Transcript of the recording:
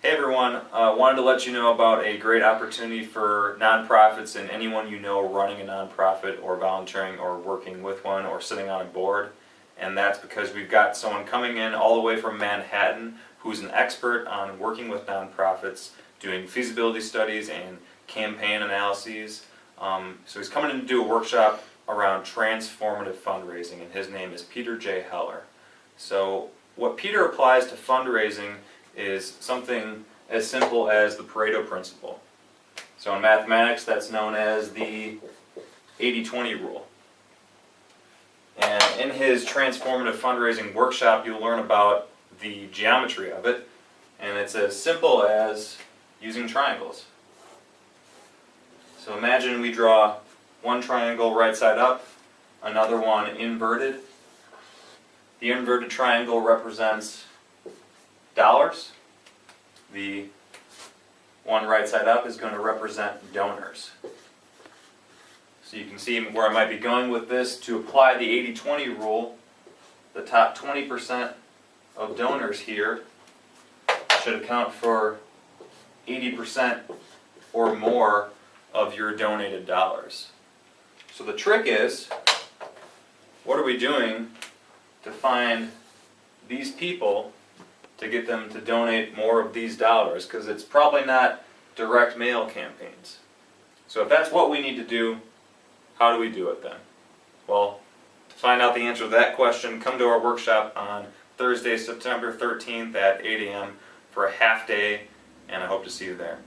Hey everyone, wanted to let you know about a great opportunity for nonprofits and anyone you know running a nonprofit or volunteering or working with one or sitting on a board. And that's because we've got someone coming in all the way from Manhattan who's an expert on working with nonprofits, doing feasibility studies and campaign analyses. So he's coming in to do a workshop around transformative fundraising, and his name is Peter J. Heller. So what Peter applies to fundraising is something as simple as the Pareto principle. So in mathematics, that's known as the 80-20 rule. And in his transformative fundraising workshop, you'll learn about the geometry of it, and it's as simple as using triangles. So imagine we draw one triangle right side up, another one inverted. The inverted triangle represents dollars. The one right side up is going to represent donors. So you can see where I might be going with this. To apply the 80-20 rule, the top 20% of donors here should account for 80% or more of your donated dollars. So the trick is, what are we doing to find these people to get them to donate more of these dollars? Because it's probably not direct mail campaigns. So if that's what we need to do, how do we do it then? Well, to find out the answer to that question, come to our workshop on Thursday, September 13th at 8 a.m. for a half day, and I hope to see you there.